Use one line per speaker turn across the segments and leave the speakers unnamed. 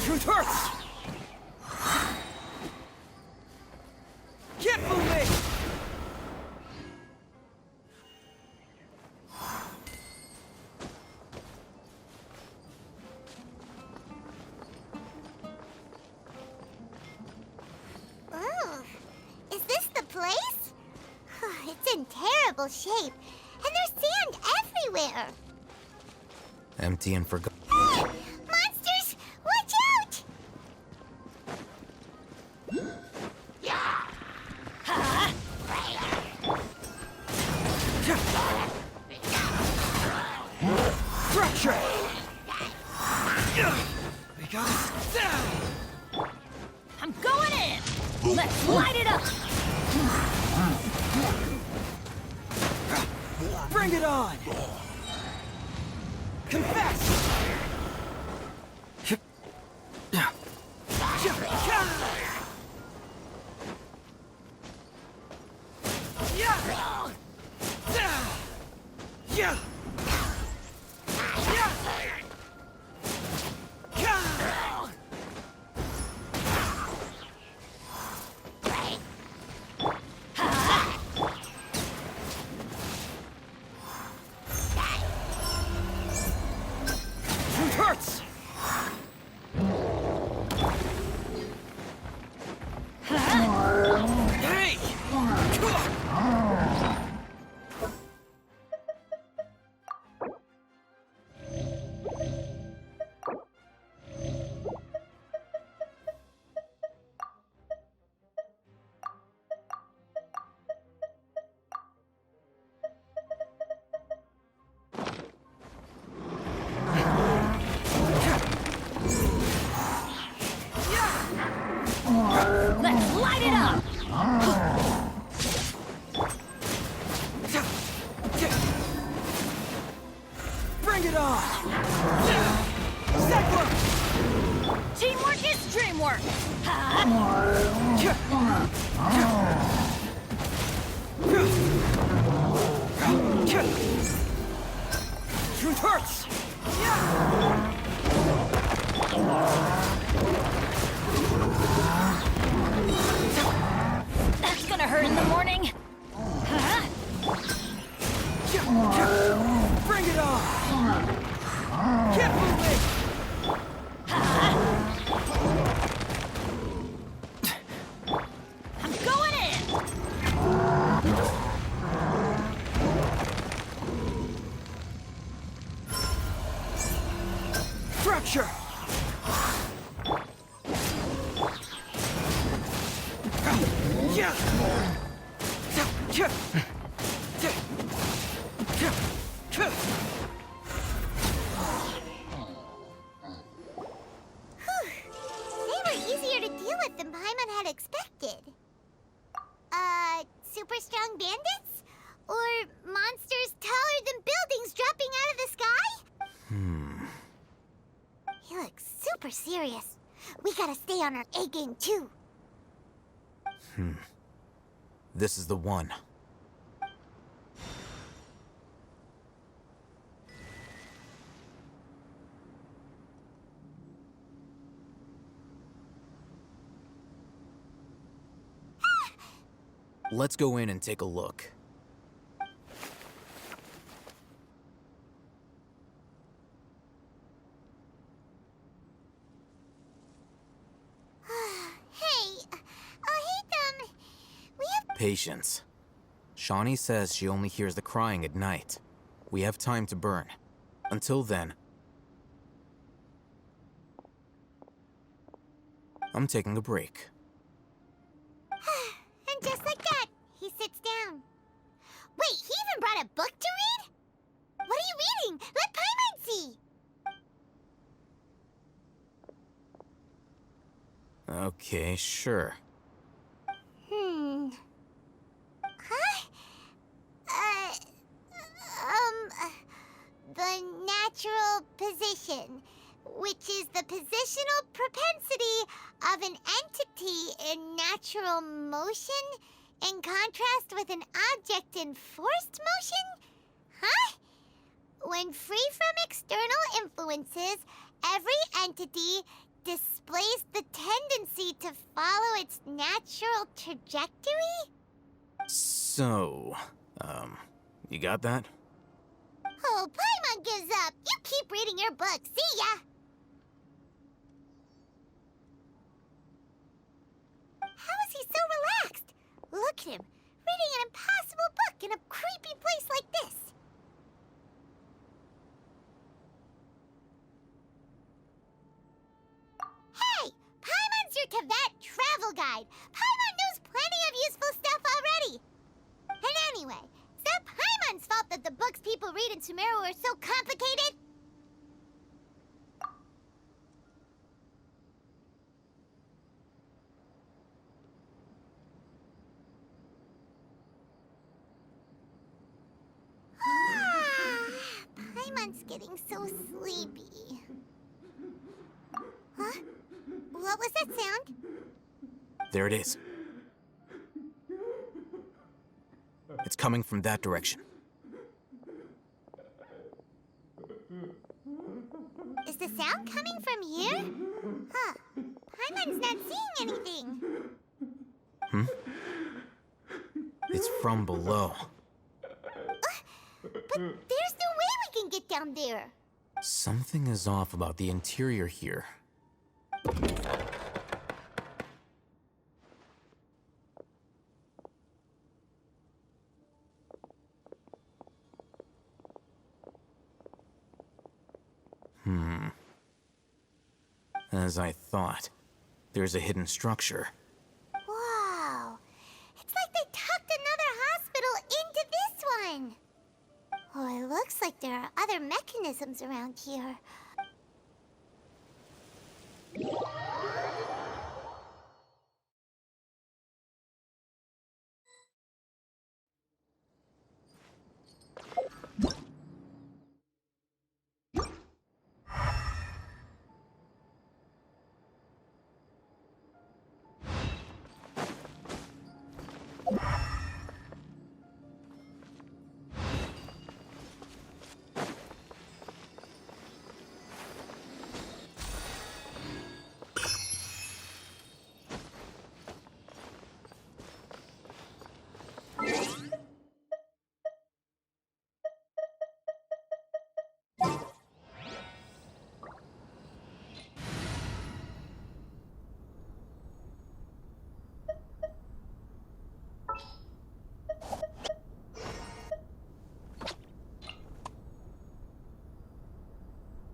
Truth hurts! Get moving!
Oh, is this the place? It's in terrible shape, and there's sand everywhere.
Empty and forgotten.
Monsters! Watch out!
Fracture! We got it.
I'm going in! Let's light it up!
Bring it on! Confess! Hurts! Hey!
Let's light it up!
Bring it on! Cyclone!
Teamwork is dreamwork!
Truth hurts!
That's gonna hurt in the morning!
Bring it on! Get moving!
I'm going in!
Fracture!
They were easier to deal with than Paimon had expected. Super strong bandits? Or monsters taller than buildings dropping out of the sky? He looks super serious. We gotta stay on our A game too.
This is the one. Let's go in and take a look. Patience. Shawnee says she only hears the crying at night. We have time to burn. Until then, I'm taking a break.
And just like that, he sits down. Wait, he even brought a book to read? What are you reading? Let Paimon see!
Okay, sure.
The natural position, which is the positional propensity of an entity in natural motion in contrast with an object in forced motion? Huh? When free from external influences every entity displays the tendency to follow its natural trajectory?
So, you got that?
Oh, Paimon gives up. You keep reading your book. See ya! How is he so relaxed? Look at him, reading an impossible book in a creepy place like this. Hey! Paimon's your Tibet travel guide. Paimon knows plenty of useful stuff already. And anyway, is that Paimon's fault that the books people read in Sumeru are so complicated? Paimon's getting so sleepy. Huh? What was that sound?
There it is. It's coming from that direction.
Is the sound coming from here? Huh. Paimon's not seeing anything.
It's from below.
But there's no way we can get down there.
Something is off about the interior here. As I thought, there's a hidden structure.
Wow. It's like they tucked another hospital into this one. Oh, it looks like there are other mechanisms around here.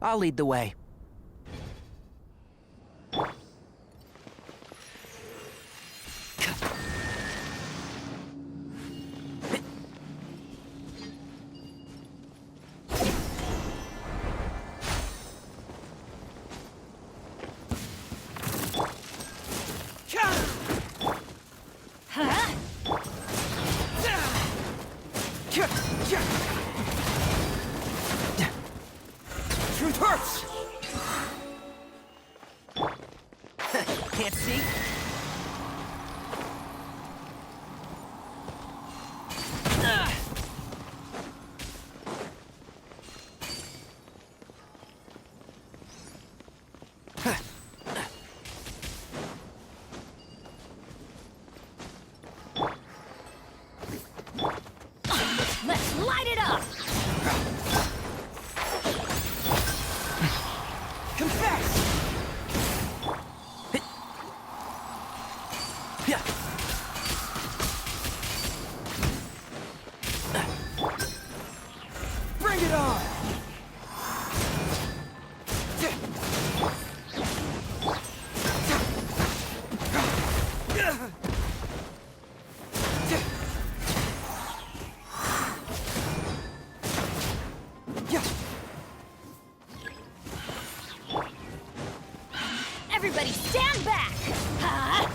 I'll lead the way. Truth hurts! Can't see?
Let's light it up!
Confess! Bring it on!
Everybody stand back! Huh?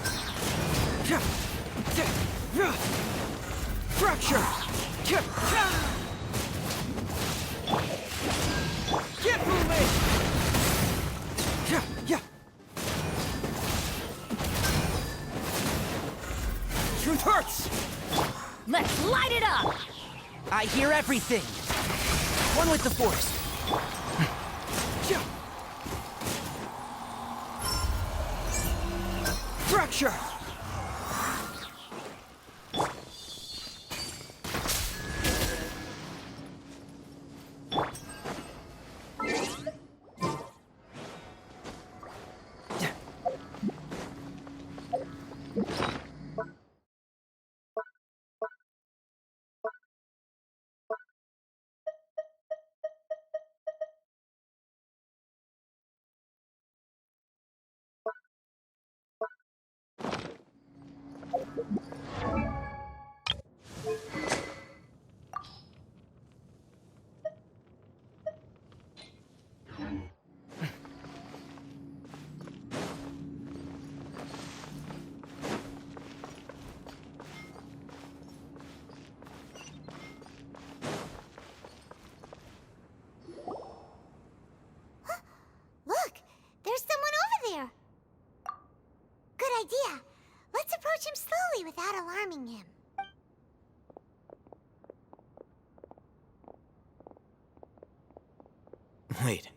Fracture! Get moving! Truth hurts!
Let's light it up!
I hear everything. One with the force. Sure.
Look, there's someone over there. Good idea. Let's approach him slowly without alarming him.
Wait.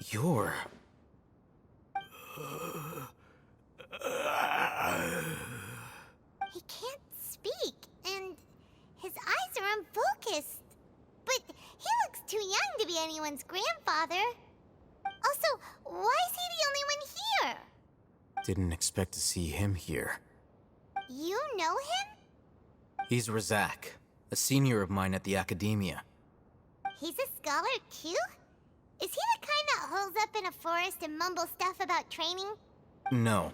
You're...
He can't speak, and his eyes are unfocused. But he looks too young to be anyone's grandfather. Also, why is he the only one here?
Didn't expect to see him here.
You know him?
He's Razak, a senior of mine at the academia.
He's a scholar too? Is he the kind that holes up in a forest and mumbles stuff about training?
No.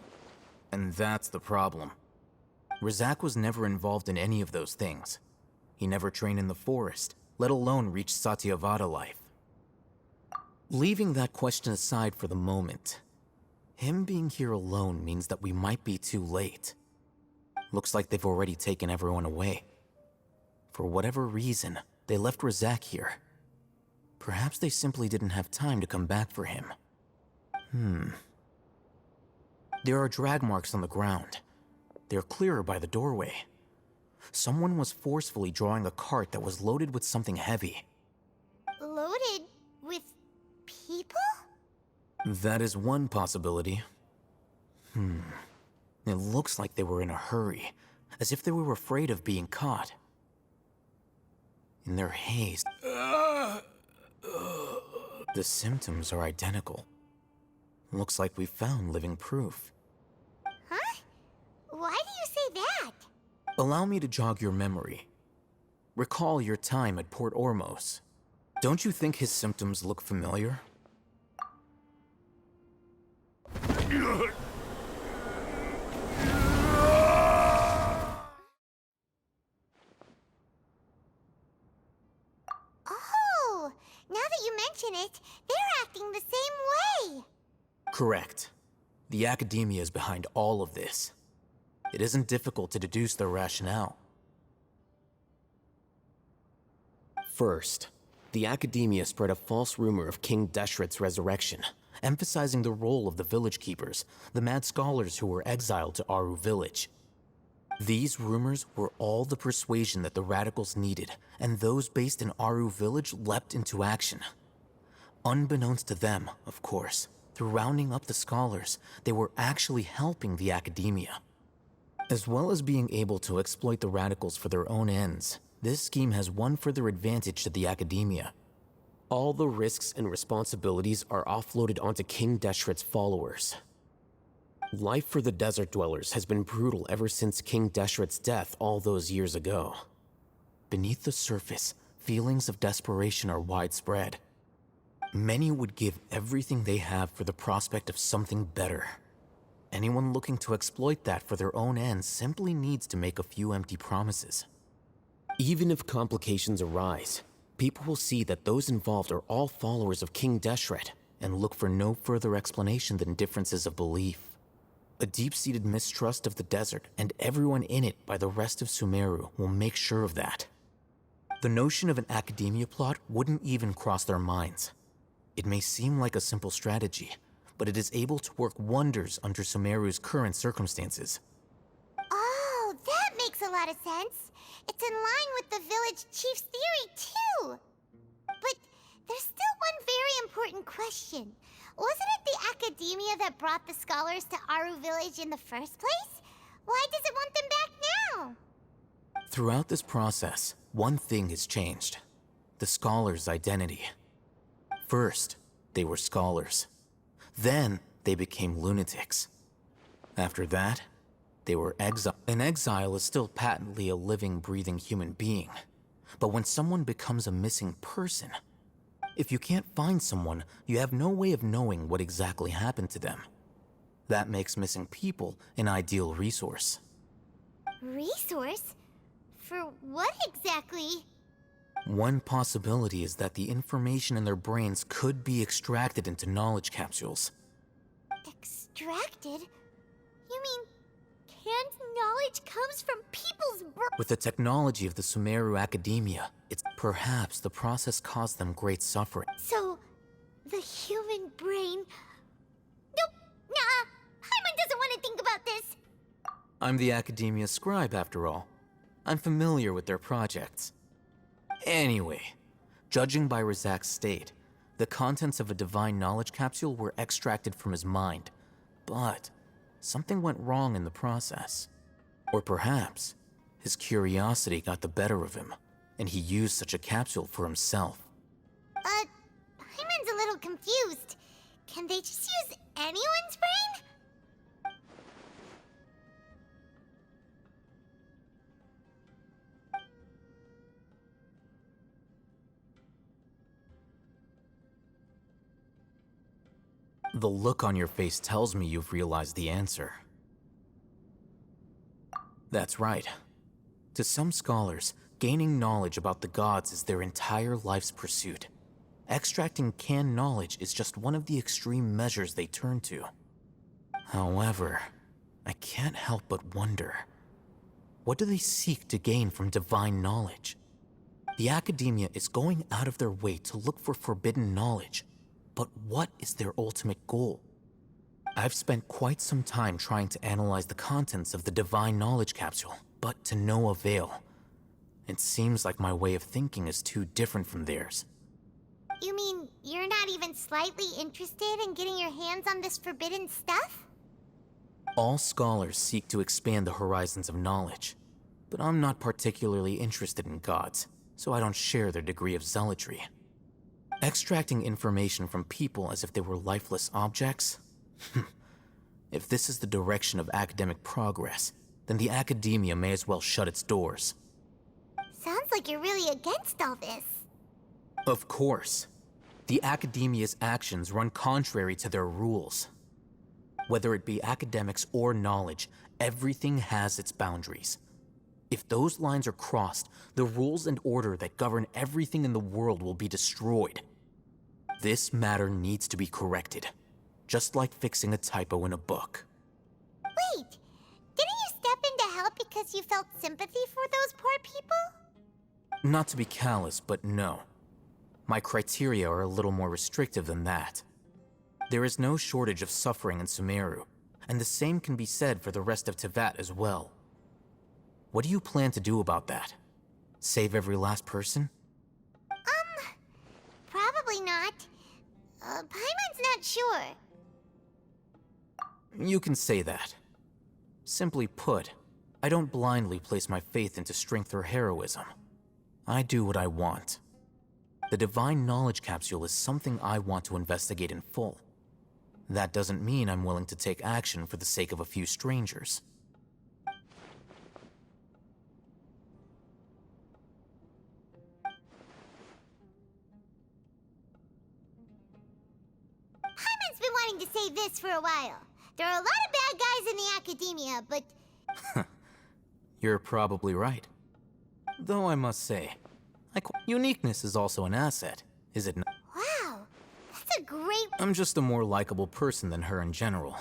And that's the problem. Razak was never involved in any of those things. He never trained in the forest, let alone reach Satyavada life. Leaving that question aside for the moment, him being here alone means that we might be too late. Looks like they've already taken everyone away. For whatever reason, they left Razak here. Perhaps they simply didn't have time to come back for him. There are drag marks on the ground. They're clearer by the doorway. Someone was forcefully drawing a cart that was loaded with something heavy.
Loaded with people?
That is one possibility. It looks like they were in a hurry, as if they were afraid of being caught. In their haste, the symptoms are identical. Looks like we found living proof.
Huh? Why do you say that?
Allow me to jog your memory. Recall your time at Port Ormos. Don't you think his symptoms look familiar?
Oh, now that you mention it, they're acting the same way.
Correct. The academia is behind all of this. It isn't difficult to deduce their rationale. First, the academia spread a false rumor of King Deshret's resurrection, emphasizing the role of the village keepers, the mad scholars who were exiled to Aru village. These rumors were all the persuasion that the radicals needed, and those based in Aru village leapt into action. Unbeknownst to them, of course, through rounding up the scholars, they were actually helping the academia. As well as being able to exploit the radicals for their own ends, this scheme has one further advantage to the academia. All the risks and responsibilities are offloaded onto King Deshret's followers. Life for the desert dwellers has been brutal ever since King Deshret's death all those years ago. Beneath the surface, feelings of desperation are widespread. Many would give everything they have for the prospect of something better. Anyone looking to exploit that for their own ends simply needs to make a few empty promises. Even if complications arise, people will see that those involved are all followers of King Deshret and look for no further explanation than differences of belief. A deep-seated mistrust of the desert and everyone in it by the rest of Sumeru will make sure of that. The notion of an academia plot wouldn't even cross their minds. It may seem like a simple strategy, but it is able to work wonders under Sumeru's current circumstances.
Oh, that makes a lot of sense. It's in line with the village chief's theory, too. But there's still one very important question. Wasn't it the academia that brought the scholars to Aru Village in the first place? Why does it want them back now?
Throughout this process, one thing has changed. The scholars' identity. First, they were scholars. Then, they became lunatics. After that, they were exiled. An exile is still patently a living, breathing human being. But when someone becomes a missing person, if you can't find someone, you have no way of knowing what exactly happened to them. That makes missing people an ideal resource.
Resource? For what exactly?
One possibility is that the information in their brains could be extracted into knowledge capsules.
Extracted? You mean canned knowledge comes from people's
With the technology of the Sumeru Academia, it's perhaps the process caused them great suffering.
So, the human brain... Nope, nah, Paimon doesn't want to think about this.
I'm the Academia scribe, after all. I'm familiar with their projects. Anyway, judging by Razak's state, the contents of a divine knowledge capsule were extracted from his mind. But something went wrong in the process. Or perhaps his curiosity got the better of him, and he used such a capsule for himself.
Paimon's a little confused. Can they just use anyone's brain?
The look on your face tells me you've realized the answer. That's right. To some scholars, gaining knowledge about the gods is their entire life's pursuit. Extracting canned knowledge is just one of the extreme measures they turn to. However, I can't help but wonder, what do they seek to gain from divine knowledge? The Academia is going out of their way to look for forbidden knowledge, but what is their ultimate goal? I've spent quite some time trying to analyze the contents of the divine knowledge capsule, but to no avail. It seems like my way of thinking is too different from theirs.
You mean you're not even slightly interested in getting your hands on this forbidden stuff?
All scholars seek to expand the horizons of knowledge, but I'm not particularly interested in gods, so I don't share their degree of zealotry. Extracting information from people as if they were lifeless objects? If this is the direction of academic progress, then the Academia may as well shut its doors.
Sounds like you're really against all this.
Of course. The Academia's actions run contrary to their rules. Whether it be academics or knowledge, everything has its boundaries. If those lines are crossed, the rules and order that govern everything in the world will be destroyed. This matter needs to be corrected, just like fixing a typo in a book.
Wait, didn't you step in to help because you felt sympathy for those poor people?
Not to be callous, but no. My criteria are a little more restrictive than that. There is no shortage of suffering in Sumeru, and the same can be said for the rest of Teyvat as well. What do you plan to do about that? Save every last person?
Probably not. Paimon's not sure.
You can say that. Simply put, I don't blindly place my faith into strength or heroism. I do what I want. The divine knowledge capsule is something I want to investigate in full. That doesn't mean I'm willing to take action for the sake of a few strangers.
Paimon's been wanting to say this for a while. There are a lot of bad guys in the Academia, but...
You're probably right. Though I must say, uniqueness is also an asset, is it not?
Wow, that's a great...
I'm just a more likable person than her in general.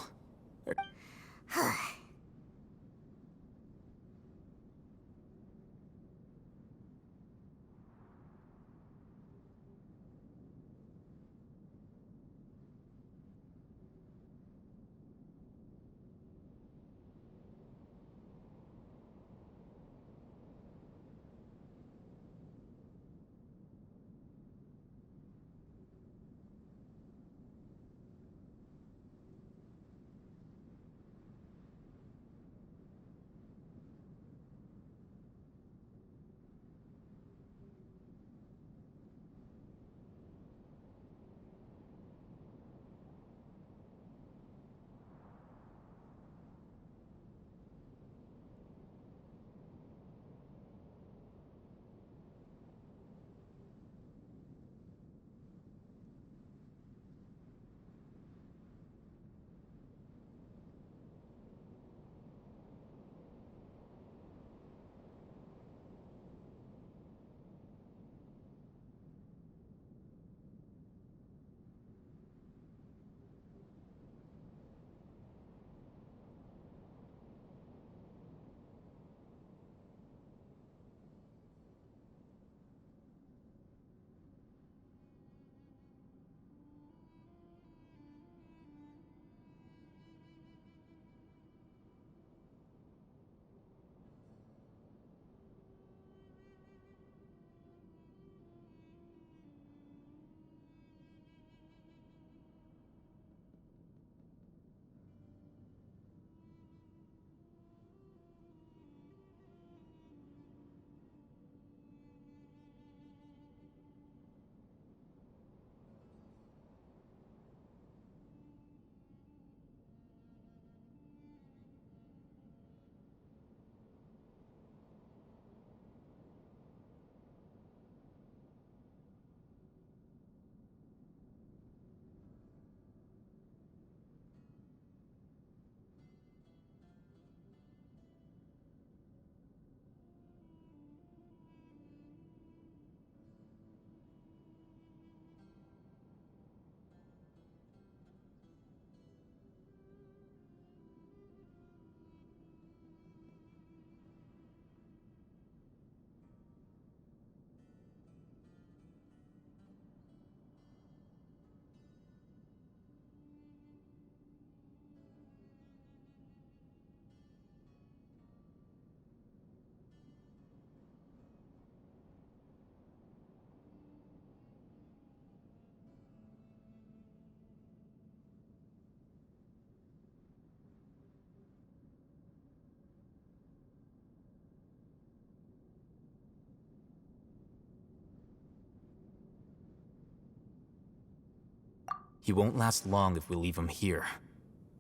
He won't last long if we leave him here.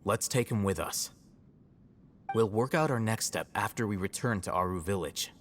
Let's take him with us. We'll work out our next step after we return to Aru Village.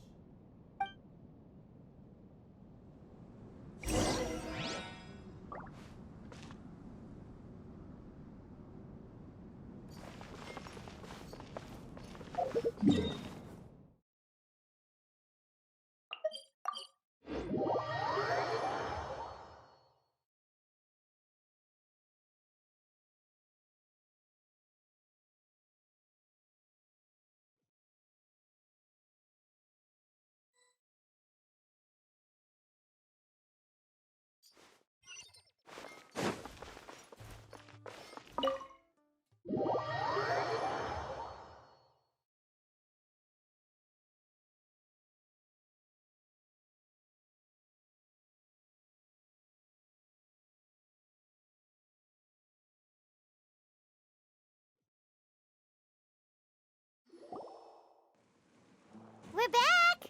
We're back!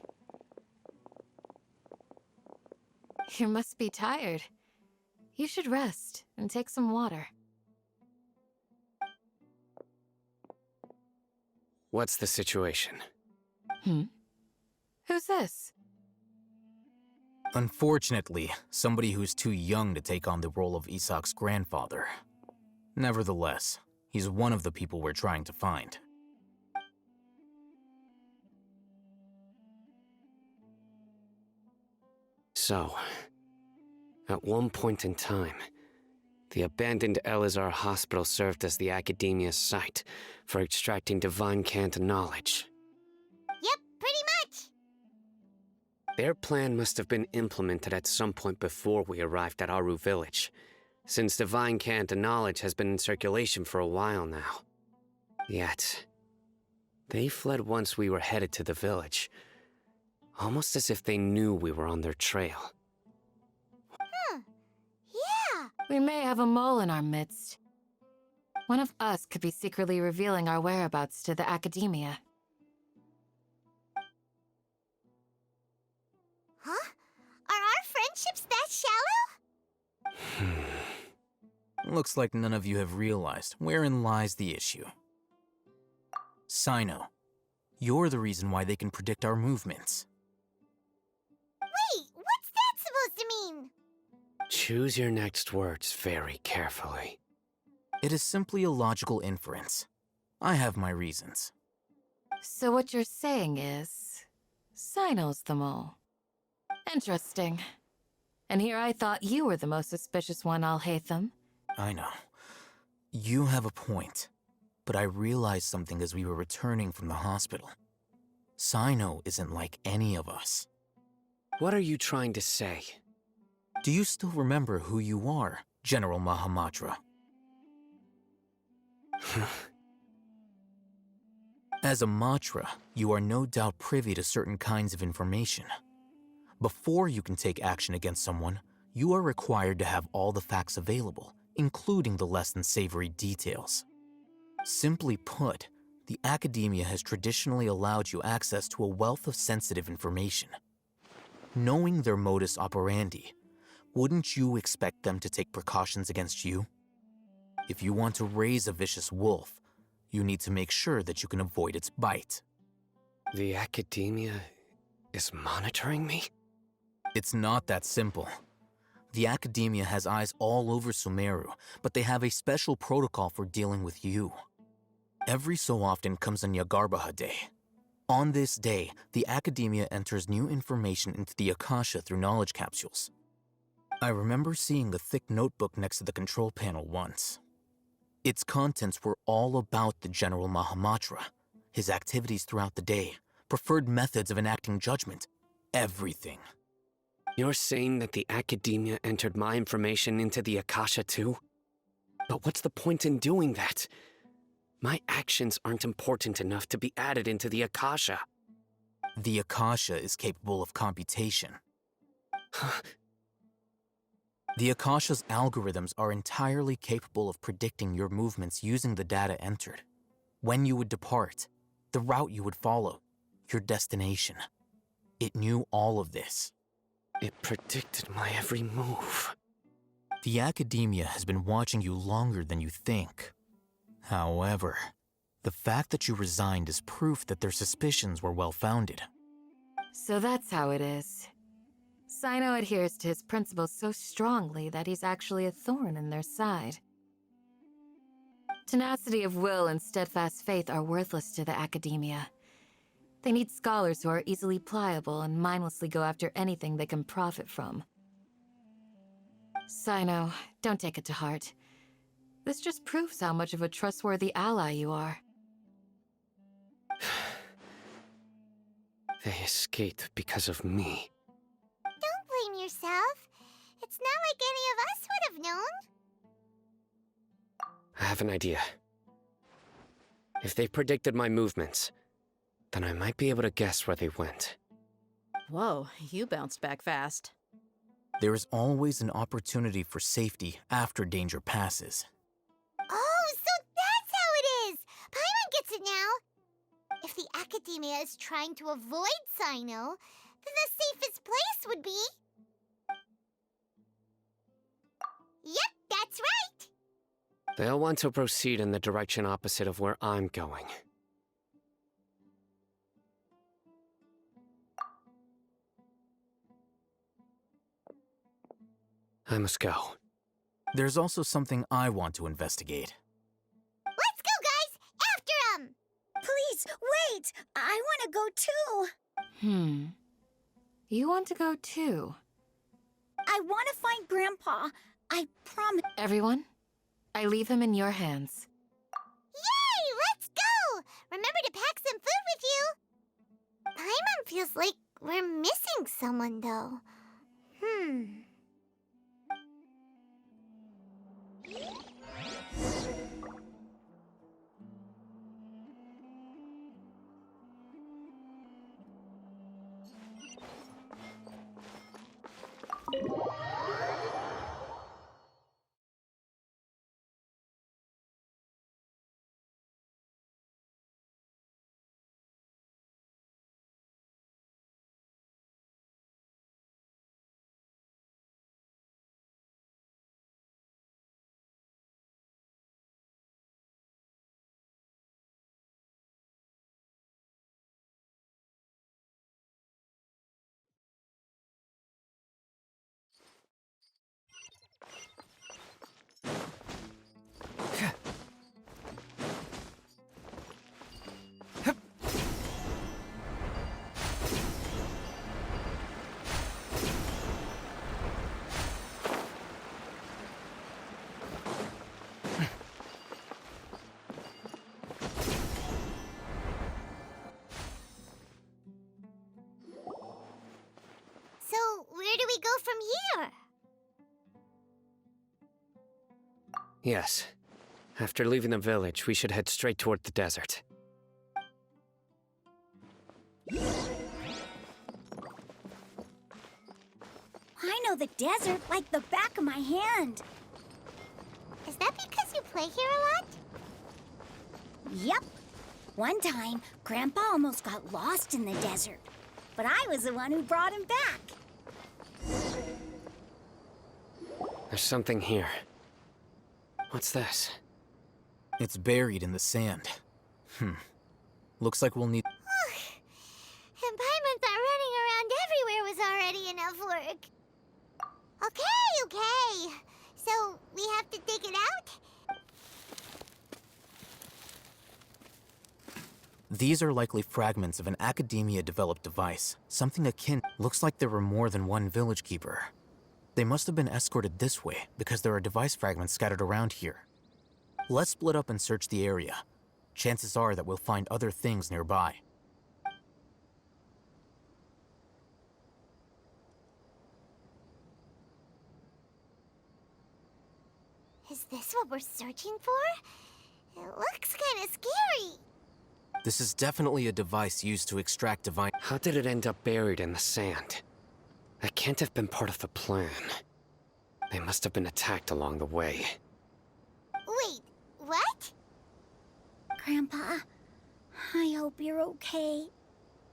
You must be tired. You should rest and take some water.
What's the situation?
Who's this?
Unfortunately, somebody who's too young to take on the role of Isak's grandfather. Nevertheless, he's one of the people we're trying to find.
So, at one point in time, the abandoned Elazar hospital served as the Academia's site for extracting divine cant knowledge.
Yep, pretty much.
Their plan must have been implemented at some point before we arrived at Aru Village, since divine cant knowledge has been in circulation for a while now. Yet, they fled once we were headed to the village, almost as if they knew we were on their trail.
Yeah.
We may have a mole in our midst. One of us could be secretly revealing our whereabouts to the Academia.
Huh? Are our friendships that shallow?
Looks like none of you have realized wherein lies the issue. Sino, you're the reason why they can predict our movements.
Wait, what's that supposed to mean?
Choose your next words very carefully.
It is simply a logical inference. I have my reasons.
So what you're saying is... Sino's the mole. Interesting. And here I thought you were the most suspicious one, Al-Haytham.
I know. You have a point. But I realized something as we were returning from the hospital. Sino isn't like any of us.
What are you trying to say?
Do you still remember who you are, General Mahamatra? As a Matra, you are no doubt privy to certain kinds of information. Before you can take action against someone, you are required to have all the facts available, including the less than savory details. Simply put, the Academia has traditionally allowed you access to a wealth of sensitive information. Knowing their modus operandi, wouldn't you expect them to take precautions against you? If you want to raise a vicious wolf, you need to make sure that you can avoid its bite.
The Academia is monitoring me?
It's not that simple. The Academia has eyes all over Sumeru, but they have a special protocol for dealing with you. Every so often comes a Nyagarbaha Day. On this day, the Academia enters new information into the Akasha through knowledge capsules. I remember seeing a thick notebook next to the control panel once. Its contents were all about the General Mahamatra, his activities throughout the day, preferred methods of enacting judgment, everything.
You're saying that the Academia entered my information into the Akasha too? But what's the point in doing that? My actions aren't important enough to be added into the Akasha.
The Akasha is capable of computation. The Akasha's algorithms are entirely capable of predicting your movements using the data entered. When you would depart, the route you would follow, your destination. It knew all of this.
It predicted my every move.
The Academia has been watching you longer than you think. However, the fact that you resigned is proof that their suspicions were well-founded.
So that's how it is. Sino adheres to his principles so strongly that he's actually a thorn in their side. Tenacity of will and steadfast faith are worthless to the Academia. They need scholars who are easily pliable and mindlessly go after anything they can profit from. Sino, don't take it to heart. This just proves how much of a trustworthy ally you are.
They escaped because of me.
Don't blame yourself. It's not like any of us would have known.
I have an idea. If they predicted my movements, then I might be able to guess where they went.
Whoa, you bounced back fast.
There is always an opportunity for safety after danger passes.
Oh, so that's how it is! Paimon gets it now! If the Academia is trying to avoid Sino, then the safest place would be... Yep, that's right!
They'll want to proceed in the direction opposite of where I'm going. I must go.
There's also something I want to investigate.
Let's go, guys! After 'em!
Please, wait! I want to go too!
You want to go too?
I want to find Grandpa. I promise.
Everyone, I leave him in your hands.
Yay! Let's go! Remember to pack some food with you! Paimon feels like we're missing someone, though. So, where do we go from here?
Yes. After leaving the village, we should head straight toward the desert.
I know the desert like the back of my hand.
Is that because you play here a lot?
Yep. One time, Grandpa almost got lost in the desert. But I was the one who brought him back.
There's something here. What's this?
It's buried in the sand. Looks like we'll need...
And Paimon thought running around everywhere was already enough work. Okay. So, we have to dig it out?
These are likely fragments of an Academia-developed device. Something akin... Looks like there were more than one village keeper. They must have been escorted this way, because there are device fragments scattered around here. Let's split up and search the area. Chances are that we'll find other things nearby.
Is this what we're searching for? It looks kind of scary.
This is definitely a device used to extract divine...
How did it end up buried in the sand? That can't have been part of the plan. They must have been attacked along the way.
Wait, what?
Grandpa, I hope you're okay.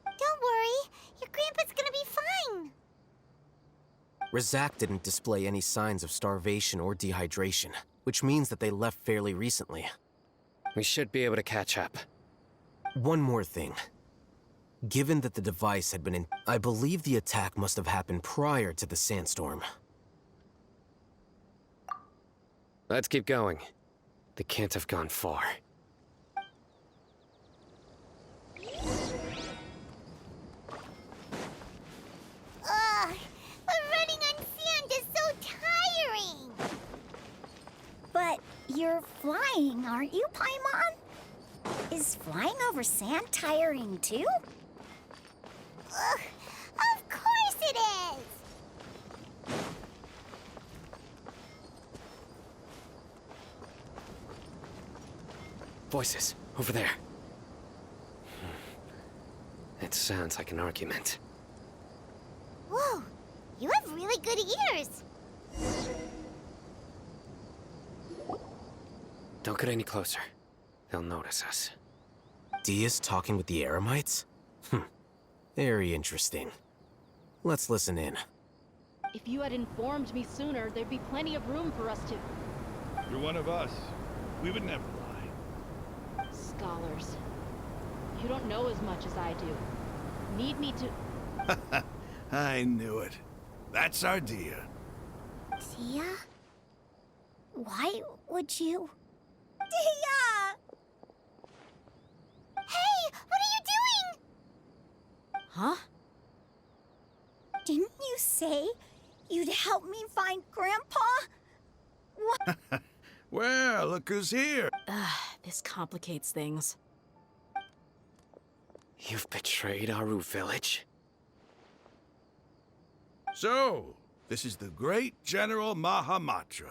Don't worry, your grandpa's gonna be fine.
Razak didn't display any signs of starvation or dehydration, which means that they left fairly recently.
We should be able to catch up.
One more thing. Given that the device had been in... I believe the attack must have happened prior to the sandstorm.
Let's keep going. They can't have gone far.
Ugh, but running on sand is so tiring.
But you're flying, aren't you, Paimon? Is flying over sand tiring too?
Ugh, of course it is.
Voices, over there. It sounds like an argument.
Whoa, you have really good ears.
Don't get any closer. They'll notice us.
Dia's talking with the Eremites? Very interesting. Let's listen in.
If you had informed me sooner, there'd be plenty of room for us to...
You're one of us. We would never lie.
Scholars. You don't know as much as I do. Need me to...
I knew it. That's our Dia.
Dia? Why would you? Dia!
Hey, what are you doing?
Huh?
Didn't you say you'd help me find Grandpa? What?
Well, look who's here.
This complicates things.
You've betrayed Aru Village?
So, this is the great General Mahamatra.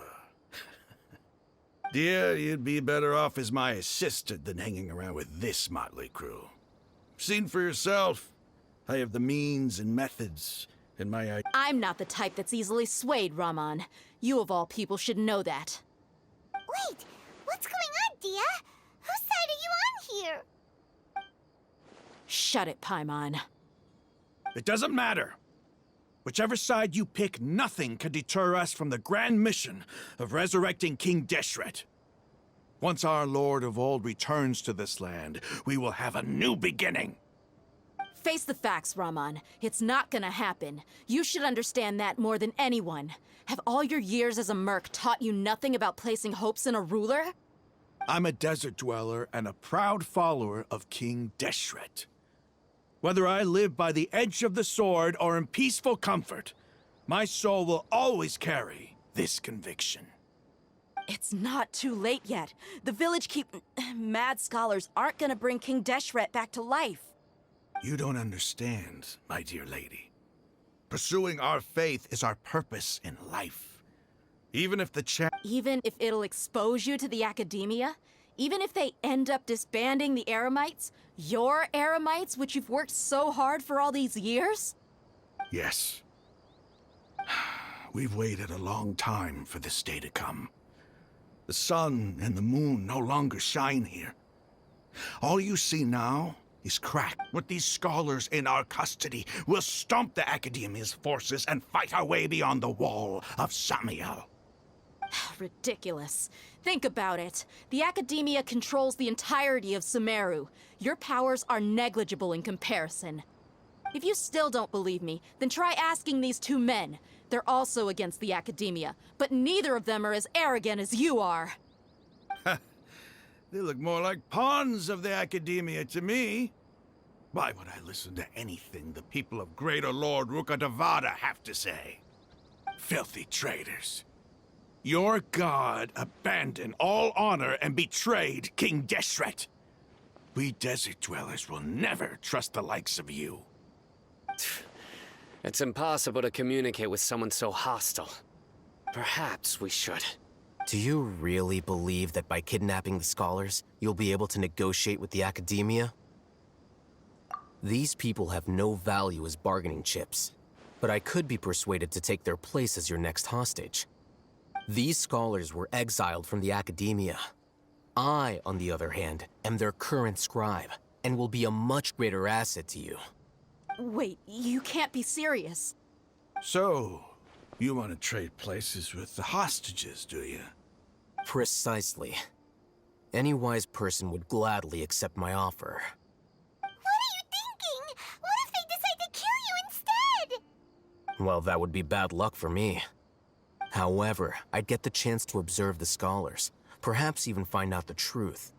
Dear, you'd be better off as my assistant than hanging around with this motley crew. Seen for yourself. I have the means and methods, and my
I'm not the type that's easily swayed, Raman. You of all people should know that.
Wait, what's going on, Dia? Whose side are you on here?
Shut it, Paimon.
It doesn't matter. Whichever side you pick, nothing can deter us from the grand mission of resurrecting King Deshret. Once our Lord of Old returns to this land, we will have a new beginning.
Face the facts, Raman. It's not gonna happen. You should understand that more than anyone. Have all your years as a merc taught you nothing about placing hopes in a ruler?
I'm a desert dweller and a proud follower of King Deshret. Whether I live by the edge of the sword or in peaceful comfort, my soul will always carry this conviction.
It's not too late yet. The village mad scholars aren't gonna bring King Deshret back to life.
You don't understand, my dear lady. Pursuing our faith is our purpose in life. Even if
Even if it'll expose you to the academia? Even if they end up disbanding the Eremites? Your Eremites, which you've worked so hard for all these years?
Yes. We've waited a long time for this day to come. The sun and the moon no longer shine here. All you see now is cracked. With these scholars in our custody, we'll stomp the Academia's forces and fight our way beyond the wall of Samiel.
Ridiculous. Think about it. The Academia controls the entirety of Sumeru. Your powers are negligible in comparison. If you still don't believe me, then try asking these two men. They're also against the Academia, but neither of them are as arrogant as you are.
They look more like pawns of the Academia to me. Why would I listen to anything the people of Greater Lord Rukkhadevada have to say? Filthy traitors. Your god abandoned all honor and betrayed King Deshret. We desert dwellers will never trust the likes of you.
It's impossible to communicate with someone so hostile. Perhaps we should.
Do you really believe that by kidnapping the scholars, you'll be able to negotiate with the Academia? These people have no value as bargaining chips, but I could be persuaded to take their place as your next hostage. These scholars were exiled from the Academia. I, on the other hand, am their current scribe, and will be a much greater asset to you.
Wait, you can't be serious.
So, You want to trade places with the hostages, do you?
Precisely. Any wise person would gladly accept my offer.
What are you thinking? What if they decide to kill you instead?
Well, that would be bad luck for me. However, I'd get the chance to observe the scholars, perhaps even find out the truth.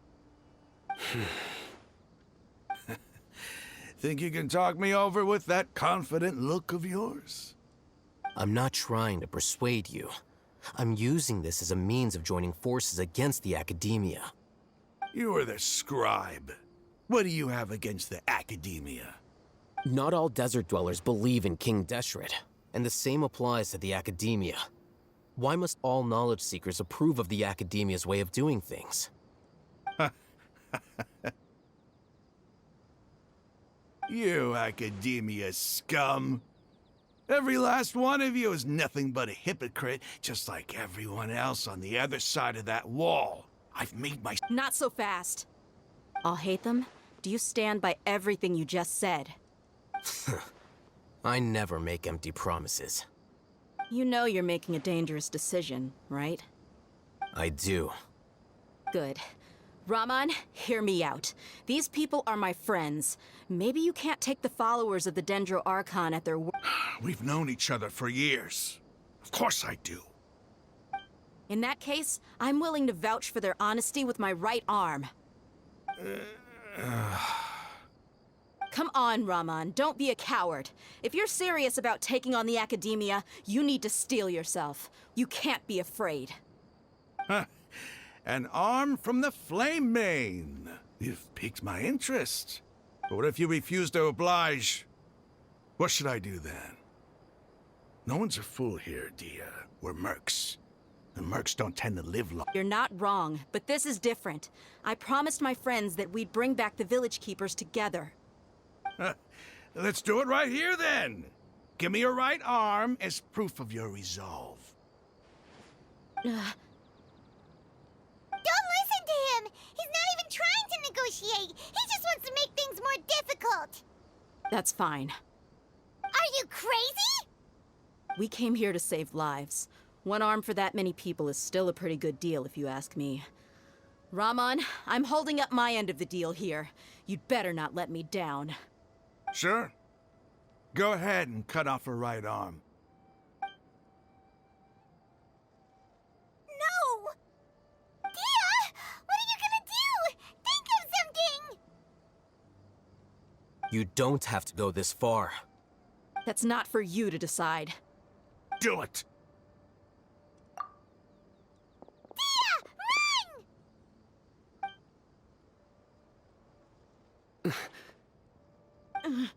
Think you can talk me over with that confident look of yours?
I'm not trying to persuade you. I'm using this as a means of joining forces against the academia.
You are the scribe. What do you have against the academia?
Not all desert dwellers believe in King Deshret, and the same applies to the academia. Why must all knowledge seekers approve of the academia's way of doing things?
You academia scum. Every last one of you is nothing but a hypocrite, just like everyone else on the other side of that wall. I've made my...
Not so fast. I'll hate them. Do you stand by everything you just said?
I never make empty promises.
You know you're making a dangerous decision, right?
I do.
Good. Raman, hear me out. These people are my friends. Maybe you can't take the followers of the Dendro Archon at their word.
We've known each other for years. Of course I do.
In that case, I'm willing to vouch for their honesty with my right arm. Come on, Raman, don't be a coward. If you're serious about taking on the academia, you need to steel yourself. You can't be afraid.
An arm from the Flame Mane. You've piqued my interest. But what if you refuse to oblige? What should I do then? No one's a fool here, Dia. We're mercs. And mercs don't tend to live long.
You're not wrong, but this is different. I promised my friends that we'd bring back the village keepers together.
Let's do it right here then. Give me your right arm as proof of your resolve.
Don't listen to him! He's not even trying to negotiate! He just wants to make things more difficult!
That's fine.
Are you crazy?
We came here to save lives. One arm for that many people is still a pretty good deal, if you ask me. Raman, I'm holding up my end of the deal here. You'd better not let me down.
Sure. Go ahead and cut off her right arm.
No! Dia! What are you gonna do? Think of something!
You don't have to go this far.
That's not for you to decide.
Do it!
Dia! Run!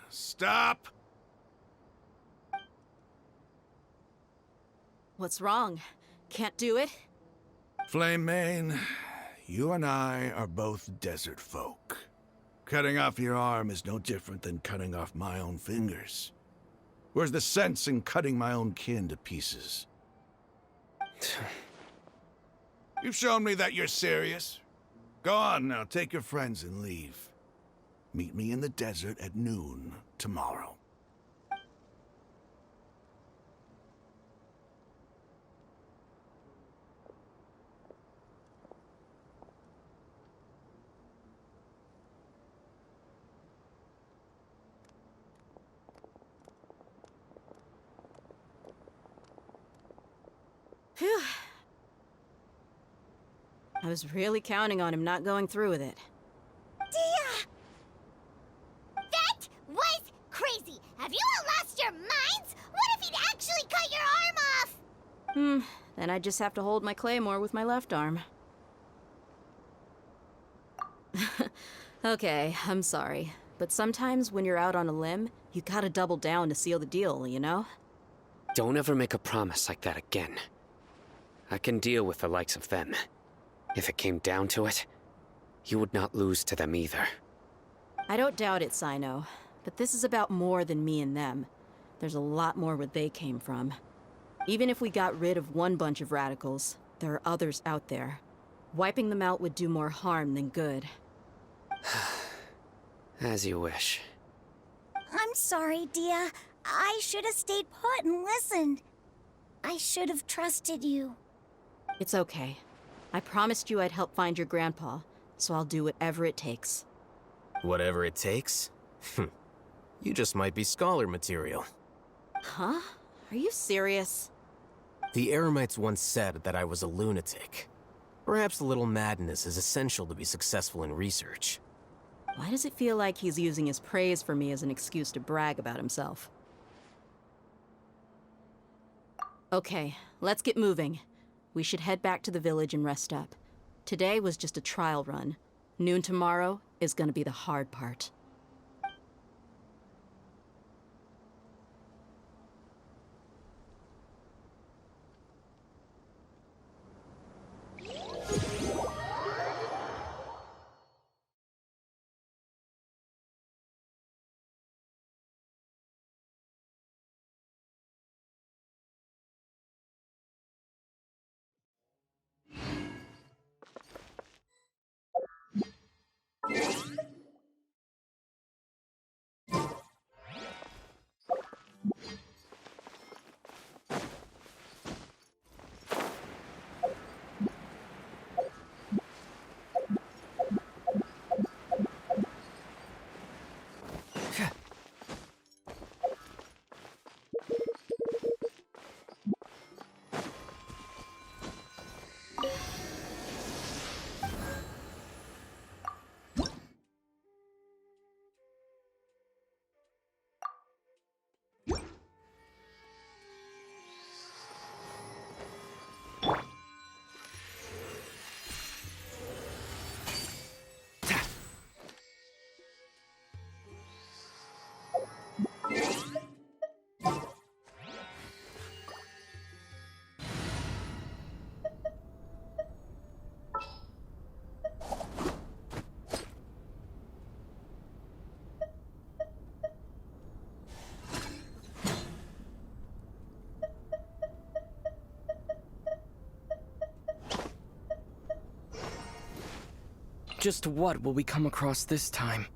Stop!
What's wrong? Can't do it?
Flame Mane, you and I are both desert folk. Cutting off your arm is no different than cutting off my own fingers. Where's the sense in cutting my own kin to pieces? You've shown me that you're serious. Go on now, take your friends and leave. Meet me in the desert at noon tomorrow.
Phew. I was really counting on him not going through with it.
Dia! That was crazy! Have you all lost your minds? What if he'd actually cut your arm off?
Then I just have to hold my claymore with my left arm. Okay, I'm sorry. But sometimes when you're out on a limb, you gotta double down to seal the deal, you know?
Don't ever make a promise like that again. I can deal with the likes of them. If it came down to it, you would not lose to them either.
I don't doubt it, Sino. But this is about more than me and them. There's a lot more where they came from. Even if we got rid of one bunch of radicals, there are others out there. Wiping them out would do more harm than good.
As you wish.
I'm sorry, Dia. I should have stayed put and listened. I should have trusted you.
It's okay. I promised you I'd help find your grandpa, so I'll do whatever it takes.
Whatever it takes? You just might be scholar material.
Huh? Are you serious?
The Eremites once said that I was a lunatic. Perhaps a little madness is essential to be successful in research.
Why does it feel like he's using his praise for me as an excuse to brag about himself? Okay, let's get moving. We should head back to the village and rest up. Today was just a trial run. Noon tomorrow is gonna be the hard part.
Just what will we come across this time?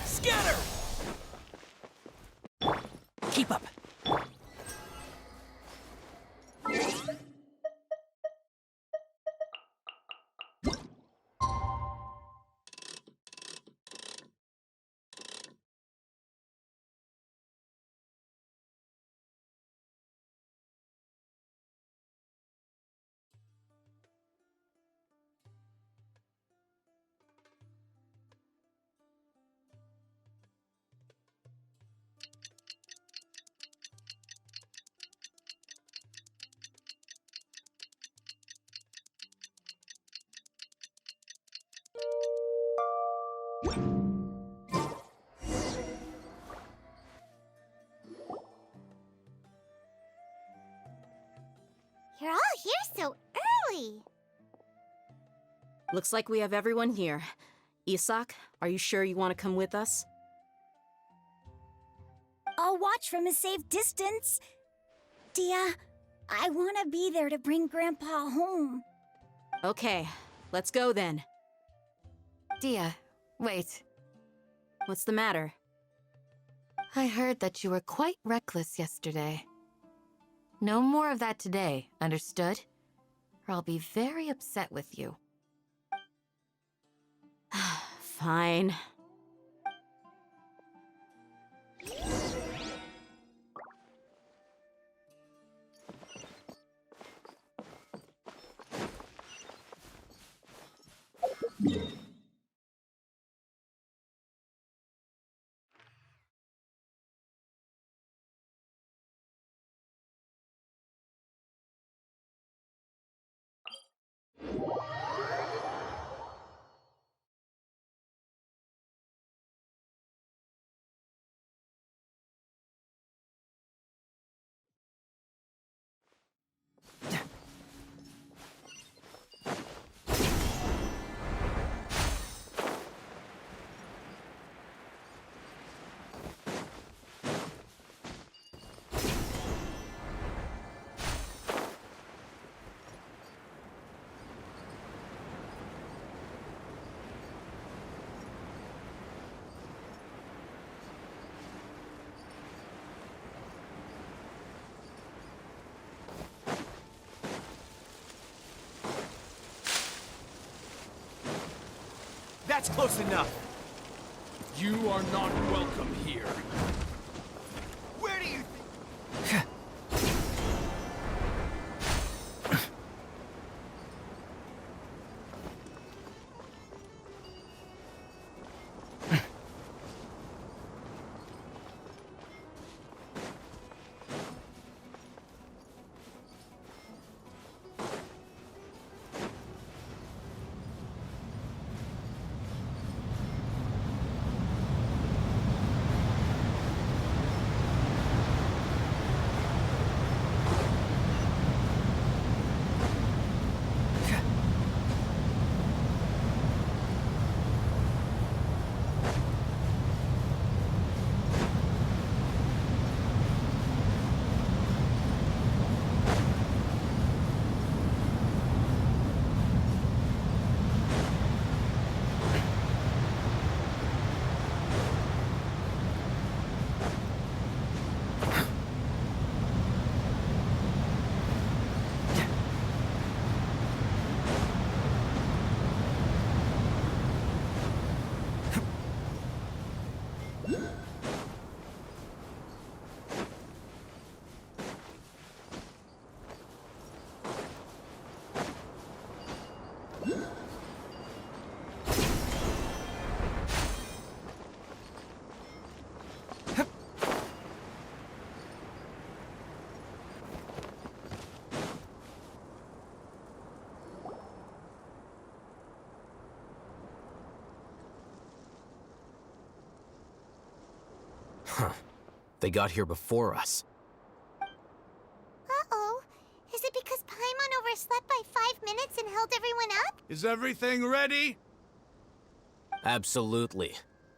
Scatter! Keep up.
You're all here so early.
Looks like we have everyone here. Isak, are you sure you want to come with us?
I'll watch from a safe distance. Dia, I want to be there to bring Grandpa home.
Okay, let's go then.
Dia, wait.
What's the matter?
I heard that you were quite reckless yesterday. No more of that today, understood? Or I'll be very upset with you.
Fine.
That's close enough. You are not welcome here. Where do you think?
They got here before us.
Uh-oh. Is it because Paimon overslept by 5 minutes and held everyone up?
Is everything ready?
Absolutely.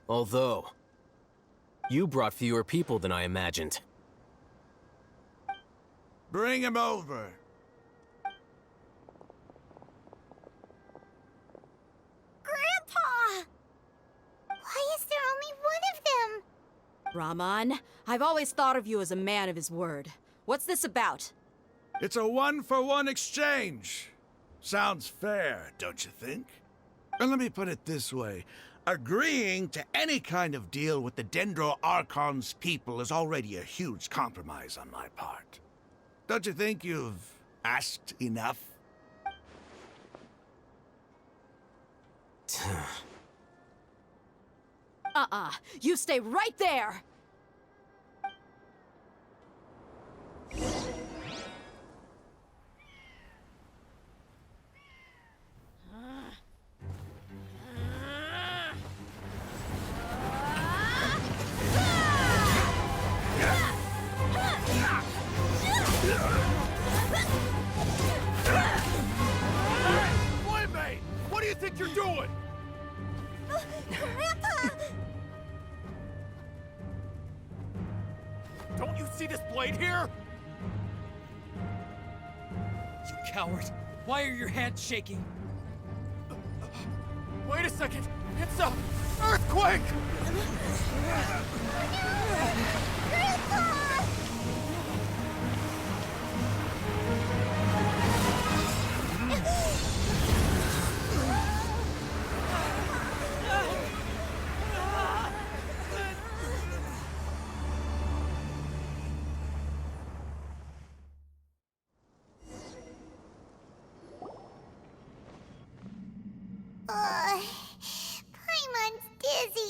Although, you brought fewer people than I imagined.
Bring him over.
Grandpa! Why is there only one of them?
Rahman, I've always thought of you as a man of his word. What's this about?
It's a one-for-one exchange. Sounds fair, don't you think? And let me put it this way. Agreeing to any kind of deal with the Dendro Archon's people is already a huge compromise on my part. Don't you think you've asked enough?
You stay right there!
Boy, what do you think you're doing?
Grandpa!
see this blade here?
You coward! Why are your hands shaking?
Wait a second! It's a earthquake!
Paimon's dizzy.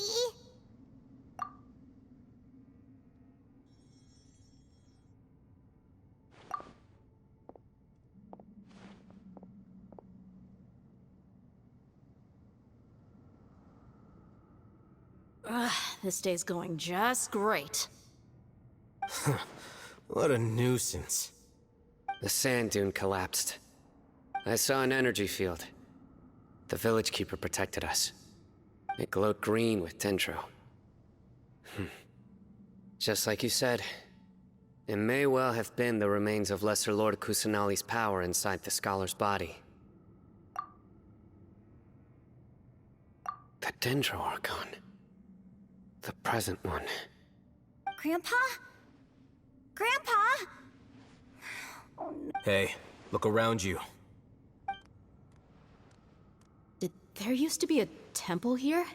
This day's going just great.
What a nuisance.
The sand dune collapsed. I saw an energy field. The village keeper protected us. It glowed green with dendro. Just like you said, it may well have been the remains of Lesser Lord Kusanali's power inside the scholar's body. The dendro archon. The present one.
Grandpa? Grandpa?
Hey, look around you.
Did there used to be a temple here?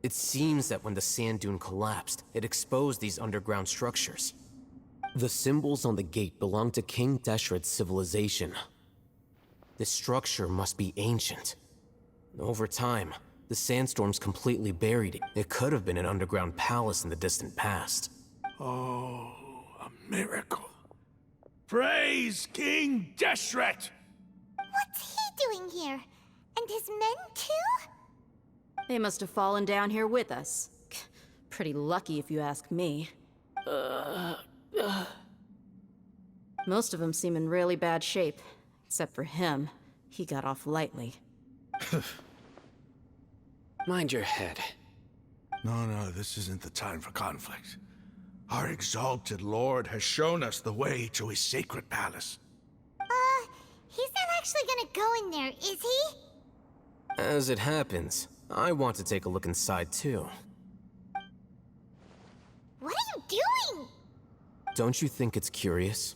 It seems that when the sand dune collapsed, it exposed these underground structures. The symbols on the gate belong to King Deshret's civilization. This structure must be ancient. Over time, the sandstorms completely buried it. It could have been an underground palace in the distant past.
Oh, a miracle. Praise King Deshret!
What's he doing here? And his men too?
They must have fallen down here with us. Pretty lucky if you ask me. Most of them seem in really bad shape. Except for him. He got off lightly.
Mind your head.
No, this isn't the time for conflict. Our exalted lord has shown us the way to his sacred palace.
He's not actually gonna go in there, is he?
As it happens, I want to take a look inside too.
What are you doing?
Don't you think it's curious?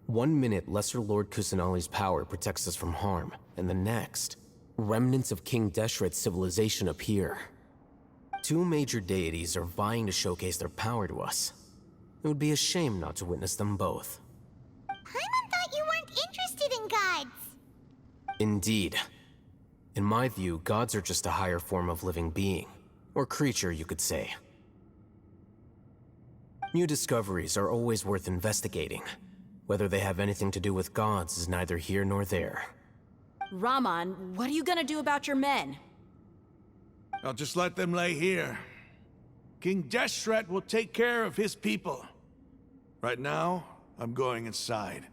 1 minute, Lesser Lord Kusanali's power protects us from harm, and the next, remnants of King Deshret's civilization appear. 2 major deities are vying to showcase their power to us. It would be a shame not to witness them both.
Paimon thought you weren't interested in gods.
Indeed. In my view, gods are just a higher form of living being. Or creature, you could say. New discoveries are always worth investigating. Whether they have anything to do with gods is neither here nor there.
Raman, what are you gonna do about your men?
I'll just let them lay here. King Deshret will take care of his people. Right now, I'm going inside.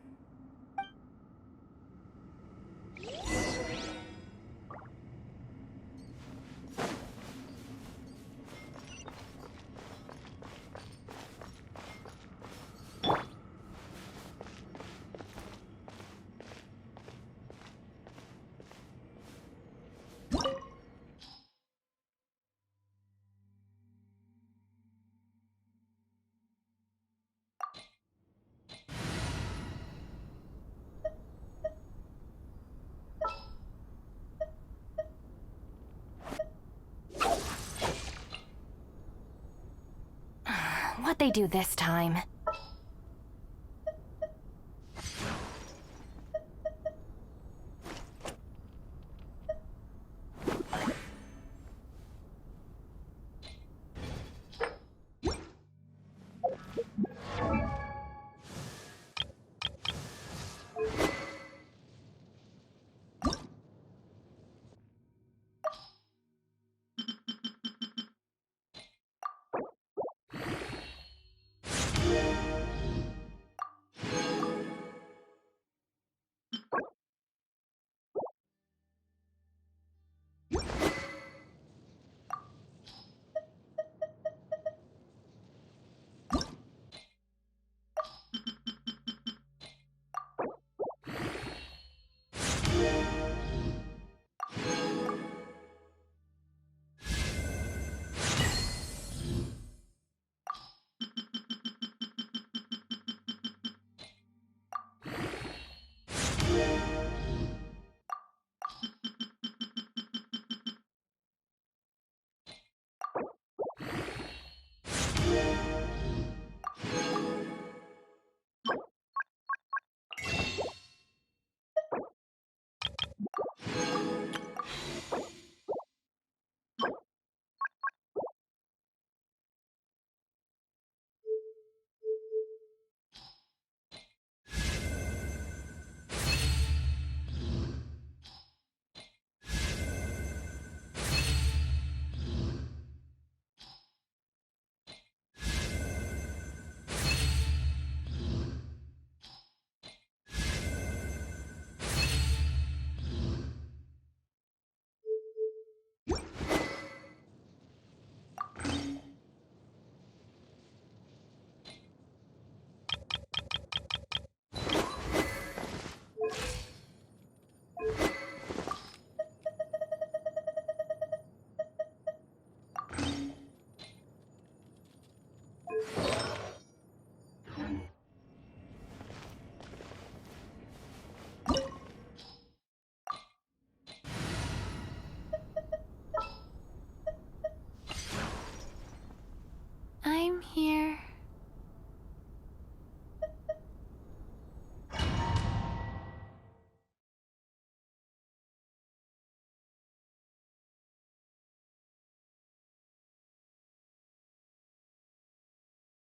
What'd they do this time?